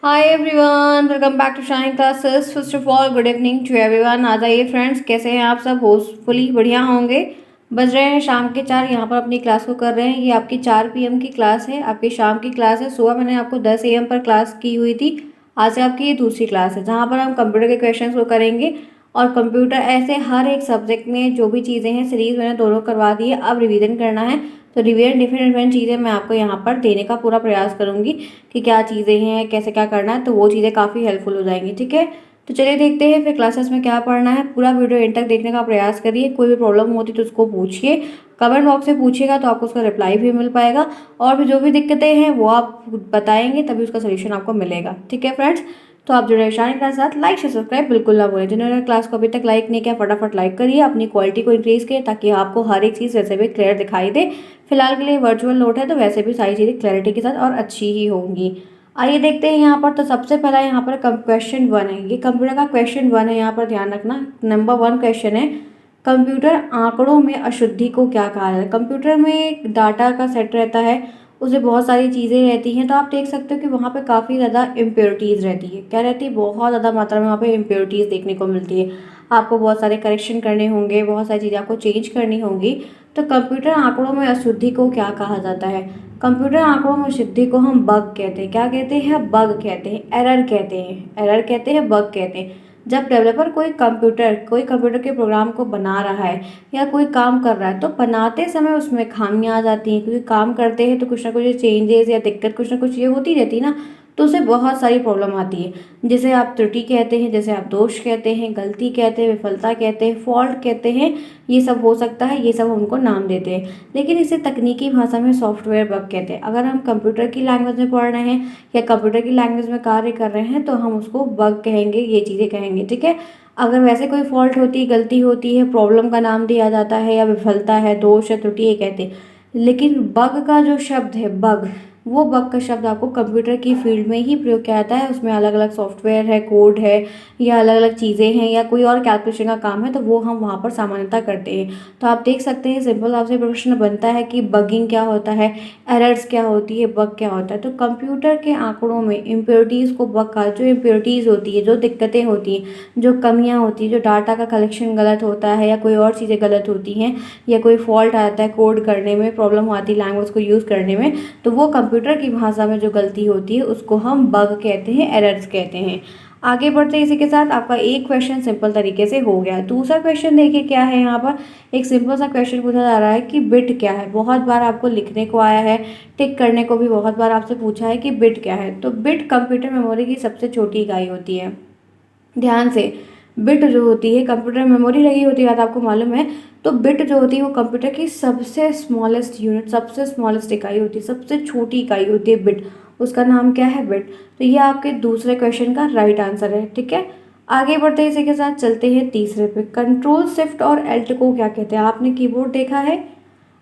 Hi everyone, welcome back to Shine classes. First of all good evening to everyone. आ जाइए friends, कैसे हैं आप सब? होपफुली बढ़िया होंगे। बज रहे हैं शाम के 4। यहाँ पर अपनी क्लास को कर रहे हैं। ये आपकी 4 PM की क्लास है, आपकी शाम की क्लास है। सुबह मैंने आपको 10 AM पर क्लास की हुई थी। आज से आपकी ये दूसरी क्लास है, जहाँ पर हम कंप्यूटर के क्वेश्चन को करेंगे। और कंप्यूटर ऐसे हर एक सब्जेक्ट में जो भी चीज़ें हैं, सीरीज मैंने दोनों करवा दी है। अब रिवीजन करना है, तो रिवीजन डिफरेंट डिफरेंट चीज़ें मैं आपको यहाँ पर देने का पूरा प्रयास करूँगी कि क्या चीज़ें हैं, कैसे क्या करना है, तो वो चीज़ें काफ़ी हेल्पफुल हो जाएंगी। ठीक है, तो चलिए देखते हैं फिर क्लासेस में क्या पढ़ना है। पूरा वीडियो एंड तक देखने का प्रयास करिए। कोई भी प्रॉब्लम होती तो उसको पूछिए, कमेंट बॉक्स में पूछिएगा तो आपको उसका रिप्लाई भी मिल पाएगा। और भी जो भी दिक्कतें हैं वो आप बताएंगे, तभी उसका सोल्यूशन आपको मिलेगा। ठीक है फ्रेंड्स, तो आप जुड़े शाइन के साथ। लाइक से सब्सक्राइब बिल्कुल ना भूलें। जिन्होंने क्लास को अभी तक लाइक नहीं किया, फटाफट लाइक करिए, अपनी क्वालिटी को इंक्रीज़ करिए, ताकि आपको हर एक चीज़ वैसे भी क्लियर दिखाई दे। फिलहाल के लिए वर्चुअल नोट है, तो वैसे भी सारी चीज़ें क्लैरिटी के साथ और अच्छी ही होंगी। आइए देखते हैं यहाँ पर। तो सबसे पहला यहाँ पर क्वेश्चन 1 है, ये कंप्यूटर का क्वेश्चन 1 है। यहाँ पर ध्यान रखना, नंबर 1 क्वेश्चन है, कंप्यूटर आंकड़ों में अशुद्धि को क्या कहा जाता है? कंप्यूटर में एक डाटा का सेट रहता है, उसमें बहुत सारी चीज़ें रहती हैं। तो आप देख सकते हो कि वहाँ पे काफ़ी ज़्यादा इम्प्योरिटीज़ रहती है। क्या रहती है? बहुत ज़्यादा मात्रा में वहाँ पे इम्प्योरिटीज़ देखने को मिलती है। आपको बहुत सारे करेक्शन करने होंगे, बहुत सारी चीज़ें आपको चेंज करनी होंगी। तो कंप्यूटर आंकड़ों में अशुद्धि को क्या कहा जाता है? कंप्यूटर आंकड़ों में अशुद्धि को हम बग कहते हैं। क्या कहते हैं? बग कहते हैं, एरर कहते हैं, एरर कहते हैं, बग कहते हैं। जब डेवलपर कोई कंप्यूटर के प्रोग्राम को बना रहा है या कोई काम कर रहा है, तो बनाते समय उसमें खामियां आ जाती हैं, क्योंकि काम करते हैं तो कुछ ना कुछ चेंजेस या दिक्कत कुछ ना कुछ ये होती रहती है ना। तो उससे बहुत सारी प्रॉब्लम आती है, जिसे आप त्रुटि कहते हैं, जैसे आप दोष कहते हैं, गलती कहते हैं, विफलता कहते हैं, फॉल्ट कहते हैं। ये सब हो सकता है, ये सब हम उनको नाम देते हैं। लेकिन इसे तकनीकी भाषा में सॉफ्टवेयर बग कहते हैं। अगर हम कंप्यूटर की लैंग्वेज में पढ़ रहे हैं या कंप्यूटर की लैंग्वेज में कार्य कर रहे हैं, तो हम उसको बग कहेंगे, ये चीज़ें कहेंगे। ठीक है, अगर वैसे कोई फॉल्ट होती है, गलती होती है, प्रॉब्लम का नाम दिया जाता है, या विफलता है, दोष है, त्रुटि, ये कहते हैं। लेकिन बग का जो शब्द है, बग, वो बग का शब्द आपको कंप्यूटर की फील्ड में ही प्रयोग किया जाता है। उसमें अलग अलग सॉफ्टवेयर है, कोड है, या अलग अलग चीज़ें हैं, या कोई और कैलकुलेशन का काम है, तो वो हम वहाँ पर सामान्यतः करते हैं। तो आप देख सकते हैं, सिंपल आपसे प्रश्न बनता है कि बगिंग क्या होता है, एरर्स क्या होती है, बग क्या होता है। तो कंप्यूटर के आंकड़ों में इम्प्योरिटीज़ को बग का, जो इम्प्योरिटीज़ होती है, जो दिक्कतें होती हैं, जो कमियां होती हैं, जो डाटा का कलेक्शन गलत होता है, या कोई और चीज़ें गलत होती हैं, या कोई फॉल्ट आता है कोड करने में, प्रॉब्लम आती है लैंग्वेज को यूज़ करने में, तो वो कंप्यूटर की भाषा में जो गलती होती है उसको हम बग कहते हैं, एरर्स कहते हैं। आगे बढ़ते हैं। इसी के साथ आपका एक क्वेश्चन सिंपल तरीके से हो गया। दूसरा क्वेश्चन देखिए क्या है। यहाँ पर एक सिंपल सा क्वेश्चन पूछा जा रहा है कि बिट क्या है। बहुत बार आपको लिखने को आया है, टिक करने को भी बहुत बार आपसे पूछा है कि बिट क्या है। तो बिट कंप्यूटर मेमोरी की सबसे छोटी इकाई होती है। ध्यान से, बिट जो होती है, कंप्यूटर मेमोरी लगी होती है, बात आपको मालूम है। तो बिट जो होती है वो कंप्यूटर की सबसे स्मॉलेस्ट यूनिट, सबसे स्मॉलेस्ट इकाई होती है, सबसे छोटी इकाई होती है बिट। उसका नाम क्या है? बिट। तो ये आपके दूसरे क्वेश्चन का राइट आंसर है। ठीक है, आगे बढ़ते हैं। इसी के साथ चलते हैं तीसरे पे। कंट्रोल शिफ्ट और एल्ट को क्या कहते हैं? आपने कीबोर्ड देखा है?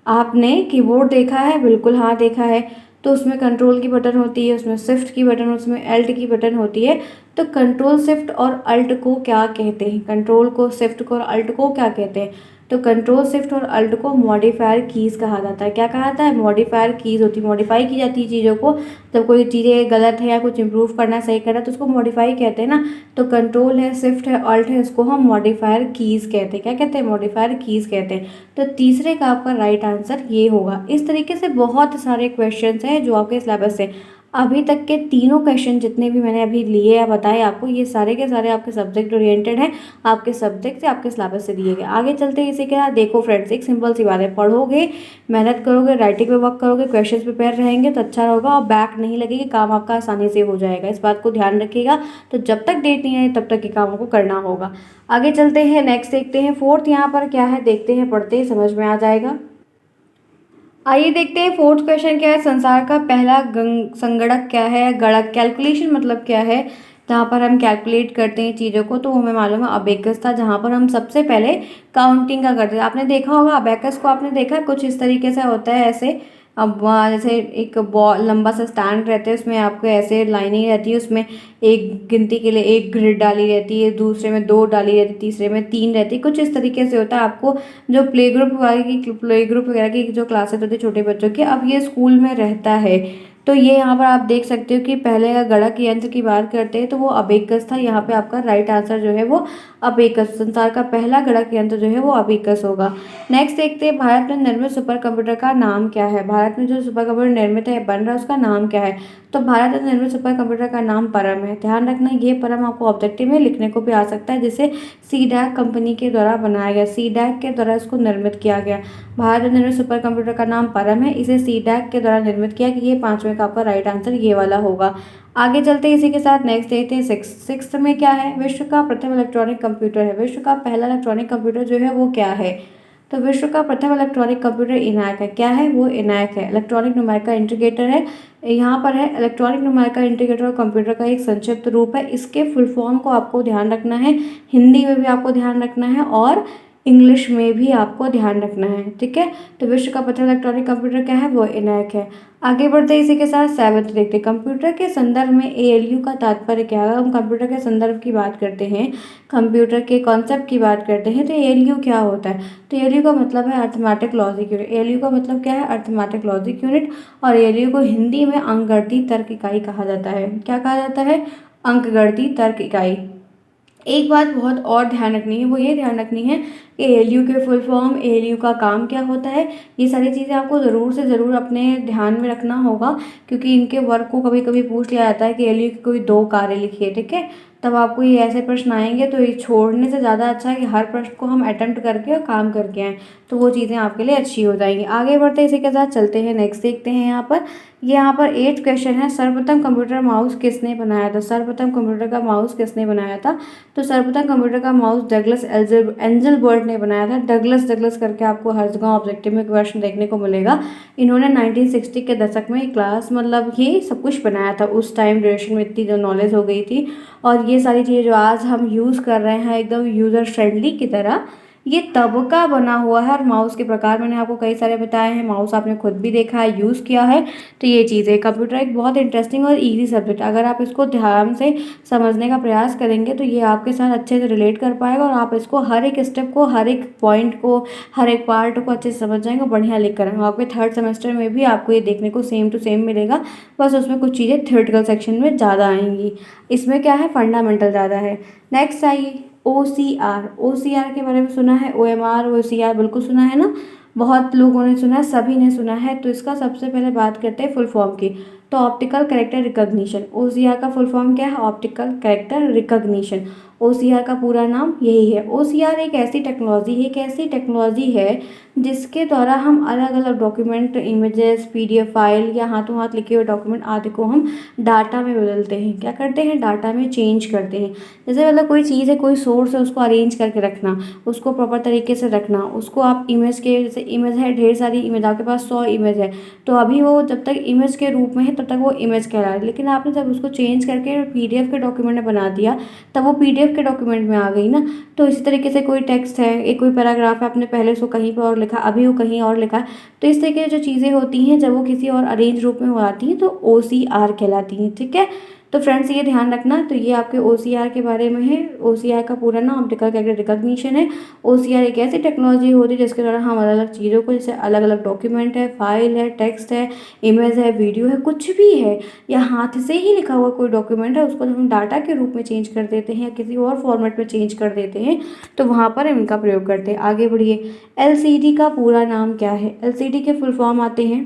आपने कीबोर्ड देखा है? बिल्कुल हाँ, देखा है। तो उसमें कंट्रोल की बटन होती है, उसमें शिफ्ट की बटन, उसमें अल्ट की बटन होती है। तो कंट्रोल शिफ्ट और अल्ट को क्या कहते हैं? कंट्रोल को, शिफ्ट को और अल्ट को क्या कहते हैं? तो कंट्रोल शिफ्ट और अल्ट को मॉडिफायर कीज़ कहा जाता है। क्या कहा जाता है? मॉडिफायर कीज़ होती है, मॉडिफाई की जाती है चीज़ों को। जब कोई चीज़ें गलत है या कुछ इंप्रूव करना है, सही करना है, तो उसको मॉडिफाई कहते हैं ना। तो कंट्रोल है, शिफ्ट है, अल्ट है, इसको हम मॉडिफायर कीज़ कहते हैं। क्या कहते हैं? मॉडिफायर कीज़ कहते हैं। तो तीसरे का आपका राइट आंसर ये होगा। इस तरीके से बहुत सारे क्वेश्चंस हैं जो आपके सिलेबस से अभी तक के तीनों क्वेश्चन जितने भी मैंने अभी लिए या बताए आपको, ये सारे के सारे आपके सब्जेक्ट ओरिएंटेड हैं, आपके सब्जेक्ट से, आपके सिलेबस से दिए गए। आगे चलते हैं। इसी के साथ देखो फ्रेंड्स, एक सिंपल सी बात है, पढ़ोगे, मेहनत करोगे, राइटिंग पे वर्क करोगे, क्वेश्चन प्रिपेयर रहेंगे तो अच्छा होगा, और बैक नहीं लगेगी, काम आपका आसानी से हो जाएगा। इस बात को ध्यान रखिएगा। तो जब तक डेट नहीं आए तब तक ये काम आपको करना होगा। आगे चलते हैं, नेक्स्ट देखते हैं। फोर्थ यहाँ पर क्या है, देखते हैं, पढ़ते हैं, समझ में आ जाएगा। आइए देखते हैं फोर्थ क्वेश्चन क्या है। संसार का पहला संगणक क्या है? गणक, कैलकुलेशन मतलब क्या है? जहाँ पर हम कैलकुलेट करते हैं चीज़ों को, तो हमें मालूम है अबेकस था, जहाँ पर हम सबसे पहले काउंटिंग का करते थे। आपने देखा होगा अबेकस को, आपने देखा है? कुछ इस तरीके से होता है ऐसे। अब जैसे एक बॉल, लंबा सा स्टैंड रहता है, उसमें आपको ऐसे लाइनिंग रहती है, उसमें एक गिनती के लिए एक ग्रिड डाली रहती है, दूसरे में 2 डाली रहती है, तीसरे में 3 रहती है। कुछ इस तरीके से होता है। आपको जो प्ले ग्रुप वगैरह की जो क्लासेस होती है छोटे बच्चों की, अब ये स्कूल में रहता है। तो ये यहाँ पर आप देख सकते हो कि पहले अगर गणक यंत्र की बात करते हैं तो वो अबेकस था। यहाँ पे आपका राइट आंसर जो है वो अबेकस, संसार का पहला गणक यंत्र जो है वो अबेकस होगा। नेक्स्ट देखते हैं, भारत में निर्मित सुपर कंप्यूटर का नाम क्या है। भारत में जो सुपर कंप्यूटर निर्मित है, बन रहा है, उसका नाम क्या है। तो भारत में निर्मित सुपर कंप्यूटर का नाम परम है। ध्यान रखना, ये परम आपको ऑब्जेक्टिव में लिखने को भी आ सकता है, जिसे सीडैक कंपनी के द्वारा बनाया गया, सीडैक के द्वारा इसको निर्मित किया गया। भारत में निर्मित सुपर कंप्यूटर का नाम परम है, इसे सीडैक के द्वारा निर्मित किया कि ये पांचवें का आपका राइट आंसर ये वाला होगा। आगे चलते हैं इसी के साथ, नेक्स्ट देखते हैं सिक्स में क्या है। विश्व का प्रथम इलेक्ट्रॉनिक कंप्यूटर है, विश्व का पहला इलेक्ट्रॉनिक कंप्यूटर जो है वो क्या है। तो विश्व का प्रथम इलेक्ट्रॉनिक कंप्यूटर इनैक है। क्या है वो, इनैक है, इलेक्ट्रॉनिक न्यूमेरिकल इंटीग्रेटर है। यहाँ पर है इलेक्ट्रॉनिक न्यूमेरिकल इंटीग्रेटर और कंप्यूटर का एक संक्षिप्त रूप है। इसके फुल फॉर्म को आपको ध्यान रखना है, हिंदी में भी आपको ध्यान रखना है और इंग्लिश में भी आपको ध्यान रखना है, ठीक है। तो विश्व का प्रथम इलेक्ट्रॉनिक कंप्यूटर क्या है, वो इनैक है। आगे बढ़ते हैं इसी के साथ सेवंथ देखते हैं, कंप्यूटर के संदर्भ में एएलयू का तात्पर्य क्या है। हम कंप्यूटर के संदर्भ की बात करते हैं, कंप्यूटर के कॉन्सेप्ट की बात करते हैं, तो एएलयू क्या होता है। तो एएलयू का मतलब है अर्थमेटिक लॉजिक यूनिट। एएलयू का मतलब क्या है, अर्थमेटिक लॉजिक यूनिट। और एएलयू को हिंदी में अंकगणितीय तर्क इकाई कहा जाता है। क्या कहा जाता है, अंकगणितीय तर्क इकाई। एक बात बहुत और ध्यान रखनी है, वो ये ध्यान रखनी है कि एएलयू के फुल फॉर्म, एएलयू का काम क्या होता है, ये सारी चीज़ें आपको ज़रूर से ज़रूर अपने ध्यान में रखना होगा, क्योंकि इनके वर्क को कभी कभी पूछ लिया जाता है कि एएलयू की कोई 2 कार्य लिखिए, ठीक है। तब आपको ये ऐसे प्रश्न आएंगे, तो ये छोड़ने से ज़्यादा अच्छा है कि हर प्रश्न को हम अटेम्प्ट करके और काम करके आएँ, तो वो चीज़ें आपके लिए अच्छी हो जाएंगी। आगे बढ़ते इसी के साथ चलते हैं, नेक्स्ट देखते हैं यहाँ पर 8th क्वेश्चन है, सर्वप्रथम कंप्यूटर माउस किसने बनाया था। सर्वप्रथम कंप्यूटर का माउस किसने बनाया था। तो सर्वप्रथम कंप्यूटर का माउस डगलस एंजलबर्ट ने बनाया था। डगलस डगलस करके आपको हर जगह ऑब्जेक्टिव में क्वेश्चन देखने को मिलेगा। इन्होंने 1960 के दशक में क्लास मतलब ये सब कुछ बनाया था। उस टाइम ड्यूरेशन में इतनी जो नॉलेज हो गई थी, और ये सारी चीज़ें जो आज हम यूज़ कर रहे हैं एकदम यूज़र फ्रेंडली की तरह, ये तब का बना हुआ है। और माउस के प्रकार मैंने आपको कई सारे बताए हैं, माउस आपने खुद भी देखा है, यूज़ किया है। तो ये चीज़ें, कंप्यूटर एक बहुत इंटरेस्टिंग और इजी सब्जेक्ट, अगर आप इसको ध्यान से समझने का प्रयास करेंगे तो ये आपके साथ अच्छे से रिलेट कर पाएगा, और आप इसको हर एक स्टेप को, हर एक पॉइंट को, हर एक पार्ट को अच्छे से समझ जाएंगे, बढ़िया लिख कर आएंगे। आपके 3rd सेमेस्टर में भी आपको ये देखने को सेम टू सेम मिलेगा, बस उसमें कुछ चीज़ें थ्योरेटिकल सेक्शन में ज़्यादा आएंगी, इसमें क्या है, फंडामेंटल ज़्यादा है। नेक्स्ट आइए OCR। OCR के बारे में सुना है, OMR, OCR बिल्कुल सुना है ना, बहुत लोगों ने सुना है, सभी ने सुना है। तो इसका सबसे पहले बात करते हैं फुल फॉर्म की। तो ऑप्टिकल कैरेक्टर रिकॉग्निशन, OCR का फुल फॉर्म क्या है, ऑप्टिकल कैरेक्टर रिकॉग्निशन। OCR का पूरा नाम यही है। OCR एक ऐसी टेक्नोलॉजी है जिसके द्वारा हम अलग अलग डॉक्यूमेंट, इमेजेस, PDF फाइल या हाथों हाथ लिखे हुए डॉक्यूमेंट आदि को हम डाटा में बदलते हैं। क्या करते हैं, डाटा में चेंज करते हैं। जैसे मतलब कोई चीज़ है, कोई सोर्स है, उसको अरेंज करके रखना, उसको प्रॉपर तरीके से रखना, उसको आप इमेज के, जैसे इमेज है, ढेर सारी इमेज, आपके पास 100 इमेज है, तो अभी वो जब तक इमेज के रूप में है तब तक वो इमेज कहला रहा है, लेकिन आपने जब उसको चेंज करके PDF के डॉक्यूमेंट में बना दिया, तब वो PDF के डॉक्यूमेंट में आ गई ना। तो इसी तरीके से कोई टेक्स्ट है, एक कोई पैराग्राफ है, आपने पहले उसको कहीं पर और लिखा, अभी वो कहीं और लिखा है, तो इस तरीके की जो चीज़ें होती हैं, जब वो किसी और अरेंज रूप में हो आती हैं तो OCR कहलाती हैं, ठीक है। तो फ्रेंड्स ये ध्यान रखना, तो ये आपके OCR के बारे में है। OCR का पूरा नाम ऑप्टिकल कैरेक्टर रिकॉग्निशन है। OCR एक ऐसी टेक्नोलॉजी होती है जिसके द्वारा हम अलग अलग चीज़ों को, जैसे अलग अलग डॉक्यूमेंट है, फाइल है, टेक्स्ट है, इमेज है, वीडियो है, कुछ भी है, या हाथ से ही लिखा हुआ कोई डॉक्यूमेंट है, उसको जब हम डाटा के रूप में चेंज कर देते हैं या किसी और फॉर्मेट में चेंज कर देते हैं, तो वहाँ पर हम इनका प्रयोग करते हैं। आगे बढ़िए, LCD का पूरा नाम क्या है। LCD के फुल फॉर्म आते हैं,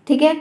ठीक है,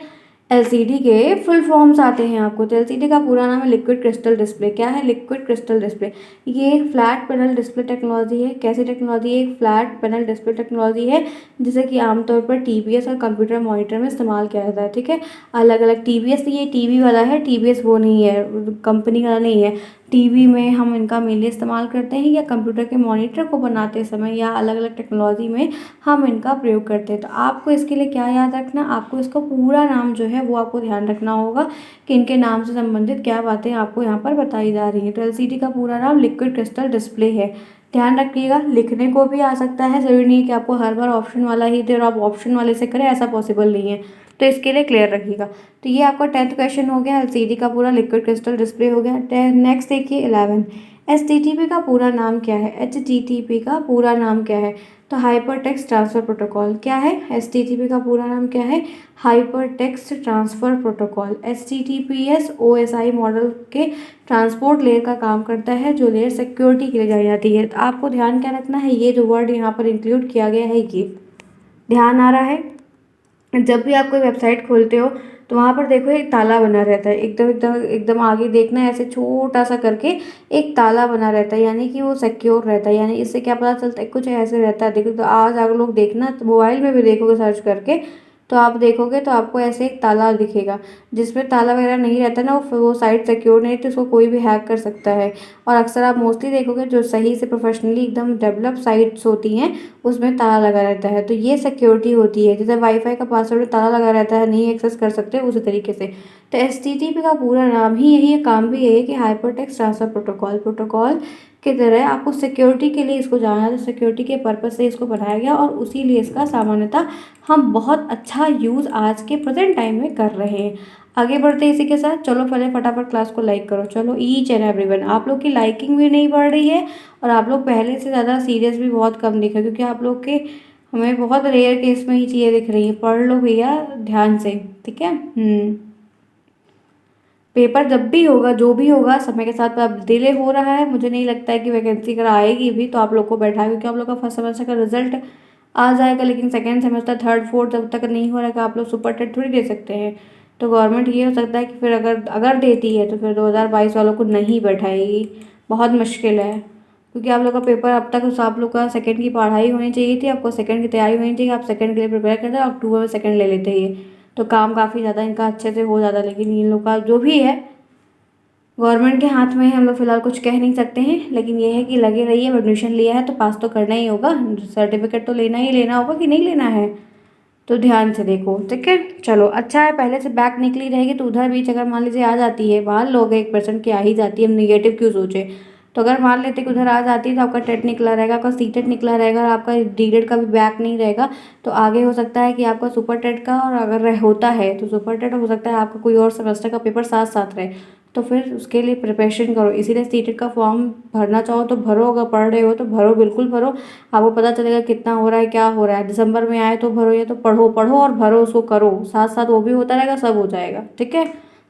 LCD के फुल फॉर्म्स आते हैं आपको। तो LCD का पूरा नाम है लिक्विड क्रिस्टल डिस्प्ले। क्या है, लिक्विड क्रिस्टल डिस्प्ले। ये एक फ्लैट पैनल डिस्प्ले टेक्नोलॉजी है। कैसी टेक्नोलॉजी है, एक फ्लैट पैनल डिस्प्ले टेक्नोलॉजी है, जिसे कि आमतौर पर TBS और कंप्यूटर मॉनिटर में इस्तेमाल किया जाता है, ठीक है। अलग अलग TBS, ये TV वाला है, TBS वो नहीं है, कंपनी का नहीं है। TV में हम इनका मेनली इस्तेमाल करते हैं, या कंप्यूटर के मॉनिटर को बनाते समय या अलग अलग टेक्नोलॉजी में हम इनका प्रयोग करते हैं। तो आपको इसके लिए क्या याद रखना, आपको इसका पूरा नाम जो है वो आपको ध्यान रखना होगा कि इनके नाम से संबंधित क्या बातें आपको यहाँ पर बताई जा रही हैं। तो LCD का पूरा नाम लिक्विड क्रिस्टल डिस्प्ले है। ध्यान रखिएगा, लिखने को भी आ सकता है, ज़रूरी नहीं है कि आपको हर बार ऑप्शन वाला ही दे और आप ऑप्शन वाले से करें, ऐसा पॉसिबल नहीं है। तो इसके लिए क्लियर रखिएगा। तो ये आपका 10th क्वेश्चन हो गया, LCD का पूरा लिक्विड क्रिस्टल डिस्प्ले हो गया। नेक्स्ट देखिए 11। एचटीटीपी का पूरा नाम क्या है? एचटीटीपी का पूरा नाम क्या है? तो हाइपर टेक्स्ट ट्रांसफ़र प्रोटोकॉल। क्या है? एचटीटीपी का पूरा नाम क्या है? Hyper text transfer protocol. HTTPS OSI model के ट्रांसपोर्ट लेयर का काम करता है, जो लेयर सिक्योरिटी के लिए जानी जाती है। तो आपको ध्यान क्या रखना है, ये जो वर्ड यहाँ पर इंक्लूड किया गया है, ये ध्यान आ रहा है? जब भी आप कोई वेबसाइट खोलते हो तो वहाँ पर देखो एक ताला बना रहता है, एकदम एकदम एकदम आगे देखना है, ऐसे छोटा सा करके एक ताला बना रहता है, यानी कि वो सिक्योर रहता है। यानी इससे क्या पता चलता है, कुछ ऐसे रहता है। देखो, तो आज अगर लोग देखना, तो मोबाइल में भी देखोगे सर्च करके, तो आप देखोगे तो आपको ऐसे एक ताला दिखेगा। जिसमें ताला वगैरह नहीं रहता ना, वो साइट सिक्योर नहीं, तो उसको कोई भी हैक कर सकता है। और अक्सर आप मोस्टली देखोगे जो सही से प्रोफेशनली एकदम डेवलप साइट्स होती हैं, उसमें ताला लगा रहता है। तो ये सिक्योरिटी होती है। जैसे वाईफाई का पासवर्ड में ताला लगा रहता है, नहीं एक्सेस कर सकते, उसी तरीके से। तो एचटीटीपी का पूरा नाम ही यही है, काम भी यही है कि हाइपर टेक्स्ट ट्रांसफर प्रोटोकॉल की तरह आपको सिक्योरिटी के लिए इसको जाना, तो सिक्योरिटी के पर्पज़ से इसको बनाया गया, और उसी लिए इसका सामान्यतः हम बहुत अच्छा यूज़ आज के प्रेजेंट टाइम में कर रहे हैं। आगे बढ़ते हैं इसी के साथ। चलो पहले फटाफट क्लास को लाइक करो। चलो, ईच एंड एवरीवन, आप लोग की लाइकिंग भी नहीं बढ़ रही है, और आप लोग पहले से ज़्यादा सीरियस भी बहुत कम दिख रहे, क्योंकि आप लोग के हमें बहुत रेयर केस में ही चीज़ें दिख रही हैं। पढ़ लो भैया ध्यान से, ठीक है। पेपर जब भी होगा, जो भी होगा, समय के साथ अब डिले हो रहा है। मुझे नहीं लगता है कि वैकेंसी अगर आएगी भी तो आप लोग को बैठा है, क्योंकि आप लोग का फर्स्ट सेमेस्टर का रिजल्ट आ जाएगा, लेकिन सेकेंड सेमेस्टर थर्ड फोर्थ जब तक नहीं हो रहेगा, आप लोग सुपर टेट थोड़ी दे सकते हैं। तो गवर्नमेंट ये हो सकता है कि फिर अगर अगर देती है तो फिर 2022 वालों को नहीं बैठाएगी, बहुत मुश्किल है। क्योंकि आप लोग का पेपर अब तक, उस आप लोग का सेकंड की पढ़ाई होनी चाहिए थी, आपको सेकंड की तैयारी होनी चाहिए, आप सेकंड के लिए प्रिपेयर करते, अक्टूबर में सेकंड ले लेते ये, तो काम काफ़ी ज़्यादा इनका अच्छे से हो जाता। लेकिन इन लोग का जो भी है, गवर्नमेंट के हाथ में है, हम लोग फिलहाल कुछ कह नहीं सकते हैं। लेकिन ये है कि लगे रहिए, एडमिशन लिया है तो पास तो करना ही होगा, सर्टिफिकेट तो लेना ही लेना होगा, कि नहीं लेना है। तो ध्यान से देखो, ठीक है। चलो, अच्छा है, पहले से बैक निकली रहेगी तो उधर बीच अगर मान लीजिए आ जाती है, मान लो 1% की आ ही जाती है, हम निगेटिव क्यों सोचे। तो अगर मान लेते कि उधर आ जाती है तो आपका टेट निकला रहेगा, आपका सीटेट निकला रहेगा, और आपका डीलेट का भी बैक नहीं रहेगा, तो आगे हो सकता है कि आपका सुपर टेट का, और अगर होता है तो सुपर टेट हो सकता है आपका कोई और सेमेस्टर का पेपर साथ साथ रहे, तो फिर उसके लिए प्रिपरेशन करो। इसीलिए सीटेट का फॉर्म भरना चाहो तो भरो, अगर पढ़ रहे हो तो भरो, बिल्कुल भरो। आपको पता चलेगा कितना हो रहा है, क्या हो रहा है। दिसंबर में आए तो भरो, या तो पढ़ो पढ़ो और भरो, उसको करो साथ साथ, वो भी होता रहेगा, सब हो जाएगा, ठीक है।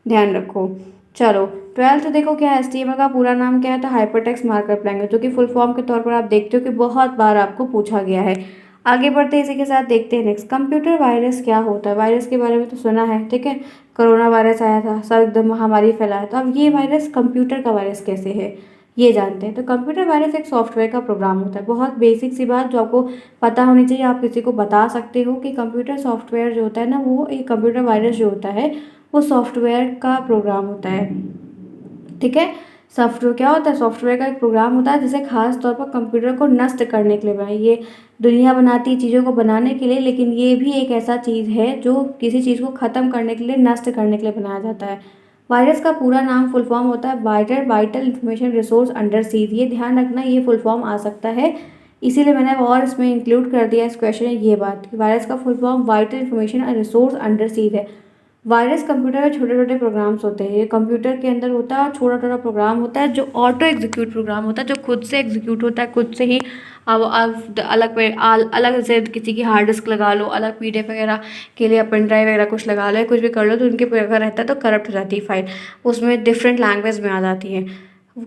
ध्यान रखो। चलो, ट्वेल्थ देखो क्या है। एचटीएमएल का पूरा नाम क्या है? तो हाइपरटेक्स्ट मार्कअप लैंग्वेज, जो कि फुल फॉर्म के तौर पर आप देखते हो कि बहुत बार आपको पूछा गया है। आगे बढ़ते हैं, इसी के साथ देखते हैं नेक्स्ट, कंप्यूटर वायरस क्या होता है। वायरस के बारे में तो सुना है, ठीक है। कोरोना वायरस आया था, सब एकदम महामारी फैलाया था। अब ये वायरस कंप्यूटर का वायरस कैसे है, ये जानते हैं। तो कंप्यूटर वायरस एक सॉफ्टवेयर का प्रोग्राम होता है। बहुत बेसिक सी बात जो आपको पता होनी चाहिए, आप किसी को बता सकते हो कि कंप्यूटर सॉफ्टवेयर जो होता है ना, वो एक कंप्यूटर वायरस जो होता है वो सॉफ्टवेयर का प्रोग्राम होता है, ठीक है। सॉफ्टवेयर क्या होता है? सॉफ्टवेयर का एक प्रोग्राम होता है जिसे खास तौर पर कंप्यूटर को नष्ट करने के लिए बनाया। ये दुनिया बनाती है चीज़ों को बनाने के लिए, लेकिन ये भी एक ऐसा चीज़ है जो किसी चीज़ को ख़त्म करने के लिए, नष्ट करने के लिए बनाया जाता है। वायरस का पूरा नाम फुल फॉर्म होता है vital information resource under seize. ये ध्यान रखना, ये फुल फॉर्म आ सकता है, इसीलिए मैंने और इसमें इंक्लूड कर दिया इस क्वेश्चन में ये बात कि वायरस का full form vital information resource under seize है। वायरस कंप्यूटर में छोटे छोटे प्रोग्राम्स होते हैं, ये कंप्यूटर के अंदर होता है, और छोटा छोटा प्रोग्राम होता है जो ऑटो एग्जीक्यूट प्रोग्राम होता है, जो खुद से एग्जीक्यूट होता है, खुद से ही। अब अलग पे अलग से किसी की हार्ड डिस्क लगा लो, अलग पीडीएफ वगैरह के लिए पेन ड्राइव वगैरह कुछ लगा लो, कुछ भी कर लो, तो उनके अगर रहता है तो करप्ट हो जाती है फाइल, उसमें डिफरेंट लैंग्वेज में आ जाती है।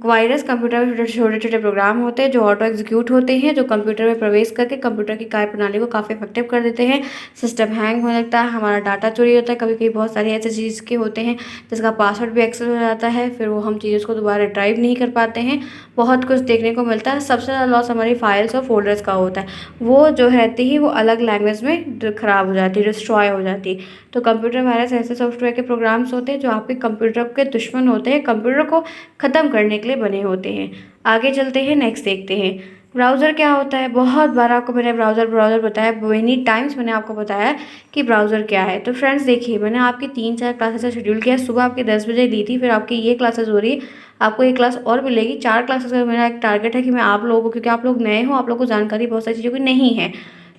वायरस कंप्यूटर में छोटे छोटे प्रोग्राम होते हैं जो ऑटो एग्जीक्यूट होते हैं, जो कंप्यूटर में प्रवेश करके कंप्यूटर की कार्यप्रणाली को काफ़ी इफेक्टिव कर देते हैं। सिस्टम हैंग होने लगता है, हमारा डाटा चोरी होता है, कभी कभी बहुत सारी ऐसी चीज़ के होते हैं जिसका पासवर्ड भी एक्सेस हो जाता है, फिर वो हम चीज़ों को दोबारा ड्राइव नहीं कर पाते हैं, बहुत कुछ देखने को मिलता है। सबसे ज़्यादा लॉस हमारी फाइल्स और फोल्डर्स का होता है, वो जो रहती है वो अलग लैंग्वेज में ख़राब हो जाती है, डिस्ट्रॉय हो जाती है। तो कंप्यूटर वायरस ऐसे सॉफ्टवेयर के प्रोग्राम्स होते हैं जो आपके कंप्यूटर के दुश्मन होते हैं, कंप्यूटर को ख़त्म करने के लिए बने होते हैं। आगे चलते हैं, नेक्स्ट देखते हैं। ब्राउज़र क्या होता है? बहुत बार आपको मैंने ब्राउज़र बताया, मेनी टाइम्स मैंने आपको बताया कि ब्राउज़र क्या है। तो फ्रेंड्स देखिए, मैंने आपकी 3-4 क्लासेस शेड्यूल किया है। सुबह आपकी 10 बजे ली थी, फिर आपकी ये क्लासेस हो रही है, आपको एक क्लास और मिलेगी। 4 क्लासेस का मेरा एक टारगेट है कि मैं आप लोगों को, क्योंकि आप लोग नए हो, आप लोगों को जानकारी बहुत सारी चीज़ों की नहीं है,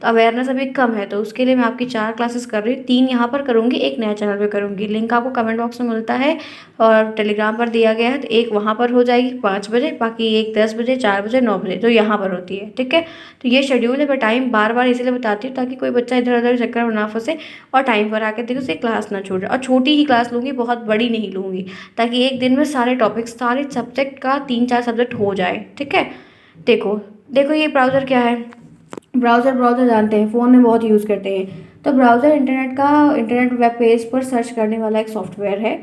तो अवेयरनेस अभी कम है, तो उसके लिए मैं आपकी 4 क्लासेस कर रही हूँ। 3 यहाँ पर करूँगी, 1 नया चैनल पे करूँगी। लिंक आपको कमेंट बॉक्स में मिलता है और टेलीग्राम पर दिया गया है। तो एक वहाँ पर हो जाएगी 5 बजे, बाकी एक 10 बजे, 4 बजे, 9 बजे, तो यहाँ पर होती है। ठीक है, तो ये शेड्यूल है। मैं टाइम बार बार इसीलिए बताती हूँ ताकि कोई बच्चा इधर उधर चक्कर में ना फंसे और टाइम पर आके देखो उसे क्लास ना छूटे। और छोटी ही क्लास लूँगी, बहुत बड़ी नहीं लूँगी, ताकि एक दिन में सारे टॉपिक्स, सारे सब्जेक्ट का 3-4 सब्जेक्ट हो जाए। ठीक है, देखो देखो ये ब्राउज़र क्या है। ब्राउज़र जानते हैं, फ़ोन में बहुत यूज़ करते हैं। तो ब्राउज़र इंटरनेट वेब पेज पर सर्च करने वाला एक सॉफ्टवेयर है।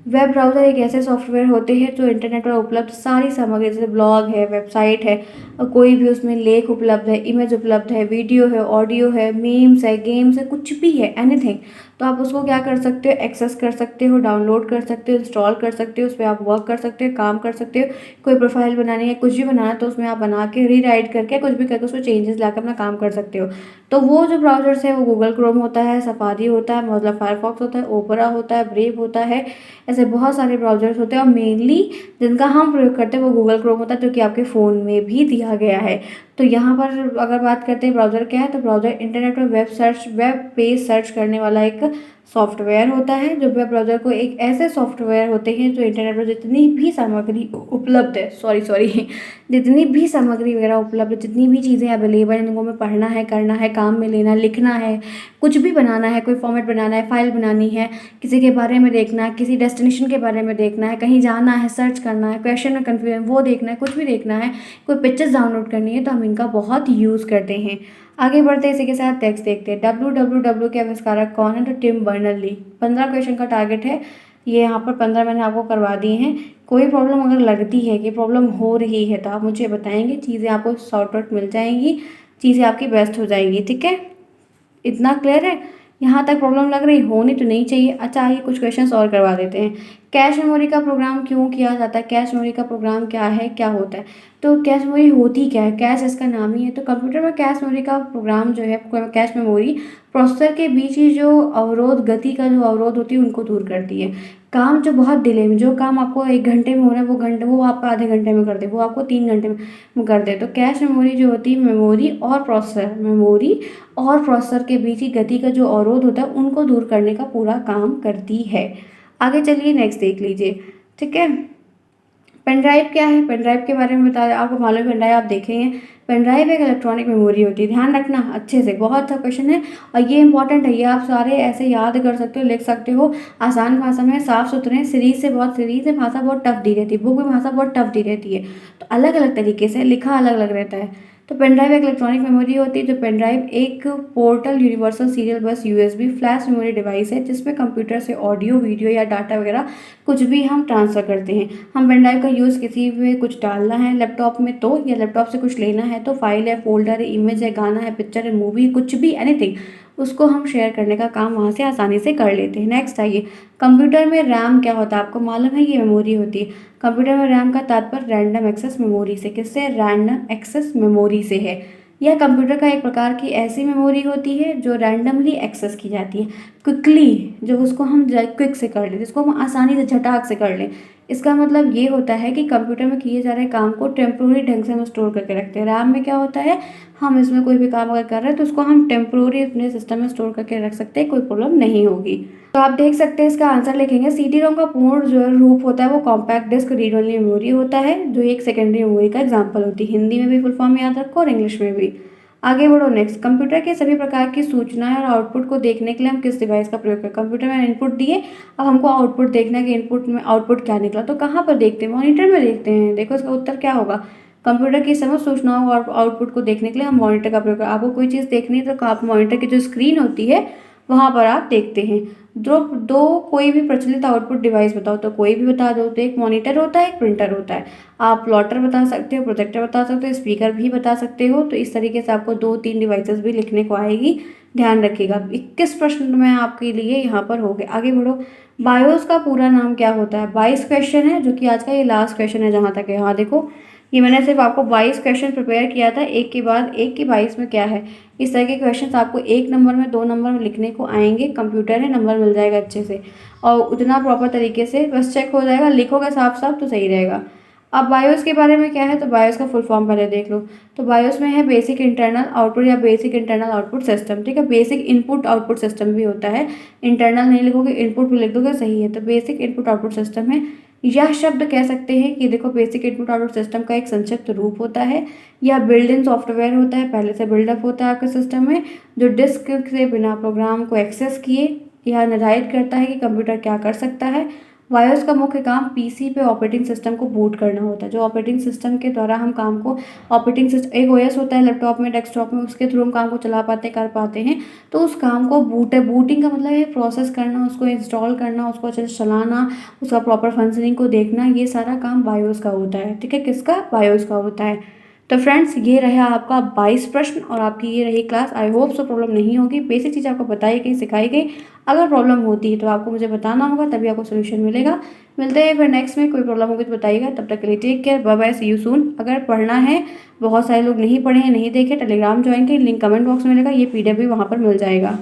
वेब ब्राउज़र एक ऐसे सॉफ्टवेयर होते हैं जो इंटरनेट पर उपलब्ध सारी सामग्री, जैसे ब्लॉग है, वेबसाइट है, और कोई भी उसमें लेख उपलब्ध है, इमेज उपलब्ध है, वीडियो है, ऑडियो है, मीम्स है, गेम्स है, कुछ भी है, एनीथिंग, तो आप उसको क्या कर सकते हो, एक्सेस कर सकते हो, डाउनलोड कर सकते हो, इंस्टॉल कर सकते हो, उस पर आप वर्क कर सकते हो, काम कर सकते हो। कोई प्रोफाइल बनानी है, कुछ भी बनाना है, तो उसमें आप बना के रीराइट करके कुछ भी करके उसमें चेंजेस लाकर अपना काम कर सकते हो। तो वो जो ब्राउज़र्स है वो गूगल क्रोम होता है, सफारी होता है, मोज़िला फायरफॉक्स होता है, ओपेरा होता है, ब्रेव होता है, ऐसे बहुत सारे ब्राउज़र्स होते हैं। और मेनली जिनका हम प्रयोग करते हैं वो गूगल क्रोम होता है, जो कि आपके फ़ोन में भी दिया गया है। तो यहाँ पर अगर बात करते हैं ब्राउज़र क्या है, तो ब्राउज़र इंटरनेट पर वेब पेज सर्च करने वाला एक सॉफ्टवेयर होता है। जो वेब ब्राउज़र को एक ऐसे सॉफ्टवेयर होते हैं जो इंटरनेट पर जितनी भी सामग्री उपलब्ध है, सॉरी जितनी भी सामग्री वगैरह उपलब्ध है, जितनी भी चीज़ें अवेलेबल हैं, जिनको हमें पढ़ना है, करना है, काम में लेना, लिखना है, कुछ भी बनाना है, कोई फॉर्मेट बनाना है, फाइल बनानी है, किसी के बारे में देखना है, किसी डेस्टिनेशन के बारे में देखना है, कहीं जाना है, सर्च करना है, क्वेश्चन में कन्फ्यूजन वो देखना है, कुछ भी देखना है, कोई पिक्चर्स डाउनलोड करनी है, तो हम इनका बहुत यूज़ करते हैं। आगे बढ़ते हैं, इसी के साथ टेक्स्ट देखते हैं। www के आविष्कारक कौन है, तो टिम बर्नर्स-ली। 15 क्वेश्चन का टारगेट है, ये यहाँ पर 15 मैंने आपको करवा दिए हैं। कोई प्रॉब्लम अगर लगती है कि प्रॉब्लम हो रही है तो आप मुझे बताएंगे, चीज़ें आपको सॉर्ट आउट मिल जाएंगी, चीज़ें आपकी बेस्ट हो जाएंगी। ठीक है, इतना क्लियर है? यहाँ तक प्रॉब्लम लग रही, होनी तो नहीं चाहिए। अच्छा, आइए कुछ क्वेश्चंस और करवा देते हैं। कैश मेमोरी का प्रोग्राम क्यों किया जाता है? कैश मेमोरी का प्रोग्राम क्या है, क्या होता है? तो कैश मेमोरी होती क्या है? कैश इसका नाम ही है। तो कंप्यूटर में कैश मेमोरी का प्रोग्राम जो है, कैश मेमोरी प्रोसेसर के बीच ही जो अवरोध, गति का जो अवरोध होती है, उनको दूर करती है। काम जो बहुत डिले में, जो काम आपको 1 घंटे में हो रहा है वो आपका आधे घंटे में कर दे, वो आपको 3 घंटे में कर दे। तो कैश मेमोरी जो होती है, मेमोरी और प्रोसेसर के बीच की गति का जो अवरोध होता है, उनको दूर करने का पूरा काम करती है। आगे चलिए नेक्स्ट देख लीजिए। ठीक है, पेन ड्राइव क्या है? पेन ड्राइव के बारे में बता दें, आपको मालूम है पेन ड्राइव आप देखे हैं। पेन ड्राइव एक इलेक्ट्रॉनिक मेमोरी होती है, ध्यान रखना अच्छे से, बहुत अच्छा क्वेश्चन है और ये इंपॉर्टेंट है। ये आप सारे ऐसे याद कर सकते हो, लिख सकते हो, आसान भाषा में, साफ सुथरे। सीरीज में भाषा बहुत टफ दी रहती है, बुक में भाषा बहुत टफ दी रहती है, तो अलग अलग तरीके से लिखा अलग अलग रहता है। तो पेन ड्राइव एक इलेक्ट्रॉनिक मेमोरी होती है। जो पेन ड्राइव एक पोर्टल यूनिवर्सल सीरियल बस यूएसबी फ्लैश मेमोरी डिवाइस है, जिसमें कंप्यूटर से ऑडियो, वीडियो या डाटा वगैरह कुछ भी हम ट्रांसफ़र करते हैं। हम पेन ड्राइव का यूज़ किसी में कुछ डालना है लैपटॉप में तो, या लैपटॉप से कुछ लेना है तो, फाइल है, फोल्डर है, इमेज है, गाना है, पिक्चर है, मूवी, कुछ भी एनीथिंग, उसको हम शेयर करने का काम वहाँ से आसानी से कर लेते हैं। नेक्स्ट आइए, कंप्यूटर में रैम क्या होता है? आपको मालूम है, ये मेमोरी होती है। कंप्यूटर में रैम का तात्पर्य रैंडम एक्सेस मेमोरी से, किससे? रैंडम एक्सेस मेमोरी से है। यह कंप्यूटर का एक प्रकार की ऐसी मेमोरी होती है जो रैंडमली एक्सेस की जाती है, क्विकली, जो उसको हम क्विक से कर लें, जिसको हम आसानी से झटाक से कर लें। इसका मतलब ये होता है कि कंप्यूटर में किए जा रहे काम को टेम्प्रोरी ढंग से हम स्टोर करके रखते हैं। रैम में क्या होता है, हम इसमें कोई भी काम अगर कर रहे हैं तो उसको हम टेम्प्रोरी अपने सिस्टम में स्टोर करके रख सकते हैं, कोई प्रॉब्लम नहीं होगी। तो आप देख सकते हैं, इसका आंसर लिखेंगे। सीडी रोम का पूर्ण जो रूप होता है वो compact disc read only memory होता है, जो एक सेकेंडरी मेमोरी का एग्जाम्पल होती है। हिंदी में भी फुल फॉर्म याद रखो और इंग्लिश में भी। आगे बढ़ो नेक्स्ट, कंप्यूटर के सभी प्रकार की सूचनाएं और आउटपुट को देखने के लिए हम किस डिवाइस का प्रयोग करें? कंप्यूटर में इनपुट दिए, अब हमको आउटपुट देखना है कि इनपुट में आउटपुट क्या निकला, तो कहाँ पर देखते हैं? मॉनिटर में देखते हैं। देखो इसका उत्तर क्या होगा, कंप्यूटर की समस्त सूचनाओं और आउटपुट को देखने के लिए हम मॉनिटर का प्रयोग करें। आपको कोई चीज़ देखनी है तो आप मॉनिटर की जो स्क्रीन होती है वहाँ पर आप देखते हैं। दो कोई भी प्रचलित आउटपुट डिवाइस बताओ, तो कोई भी बता दो। तो एक मॉनिटर होता है, एक प्रिंटर होता है। आप प्लॉटर बता सकते हो, प्रोजेक्टर बता सकते हो, स्पीकर भी बता सकते हो। तो इस तरीके से आपको 2-3 डिवाइसेस भी लिखने को आएगी, ध्यान रखिएगा। 21 प्रश्न में आपके लिए यहाँ पर हो गए। आगे बढ़ो, बायोस का पूरा नाम क्या होता है? 22 क्वेश्चन है, जो कि आज का ये लास्ट क्वेश्चन है जहाँ तक है। यहाँ देखो, ये मैंने सिर्फ आपको 22 क्वेश्चन प्रिपेयर किया था, एक के बाद एक की 22 में क्या है। इस तरह के क्वेश्चंस आपको 1 नंबर में, 2 नंबर में लिखने को आएंगे। कंप्यूटर है, नंबर मिल जाएगा अच्छे से और उतना प्रॉपर तरीके से बस चेक हो जाएगा, लिखोगे साफ साफ तो सही रहेगा। अब बायोस के बारे में क्या है, तो बायोस का फुल फॉर्म पहले देख लो। तो बायोस में है बेसिक इंटरनल आउटपुट या बेसिक इंटरनल आउटपुट सिस्टम, ठीक है। बेसिक इनपुट आउटपुट सिस्टम भी होता है, इंटरनल नहीं लिखोगे, इनपुट भी लिख दोगे, सही है। तो बेसिक इनपुट आउटपुट सिस्टम है। यह शब्द कह सकते हैं कि देखो बेसिक इनपुट आउटपुट सिस्टम का एक संक्षिप्त रूप होता है। यह बिल्ड इन सॉफ्टवेयर होता है, पहले से बिल्डअप होता है आपके सिस्टम में, जो डिस्क से बिना प्रोग्राम को एक्सेस किए यह निर्धारित करता है कि कंप्यूटर क्या कर सकता है। बायोस का मुख्य काम पीसी पे ऑपरेटिंग सिस्टम को बूट करना होता है। जो ऑपरेटिंग सिस्टम के द्वारा हम काम को, ऑपरेटिंग सिस्टम एक ओएस होता है लैपटॉप में, डेस्कटॉप में, उसके थ्रू हम काम को चला पाते कर पाते हैं। तो उस काम को बूटिंग का मतलब है प्रोसेस करना, उसको इंस्टॉल करना, उसको अच्छे से चलाना, उसका प्रॉपर फंक्शनिंग को देखना, ये सारा काम बायोस का होता है, ठीक है। किसका? बायोस का होता है। तो फ्रेंड्स ये रहा आपका 22 प्रश्न और आपकी ये रही class. I hope so problem नहीं होगी, बेसिक चीज़ आपको बताई गई, सिखाई गई। अगर प्रॉब्लम होती है तो आपको मुझे बताना होगा, तभी आपको सोल्यूशन मिलेगा। मिलते हैं फिर नेक्स्ट में, कोई प्रॉब्लम होगी तो बताइएगा। तब तक के लिए take care, bye bye, see you soon. अगर पढ़ना है, बहुत सारे लोग नहीं पढ़े हैं, नहीं देखे, टेलीग्राम ज्वाइन करें, लिंक कमेंट बॉक्स में मिलेगा, ये पीडीएफ भी वहाँ पर मिल जाएगा।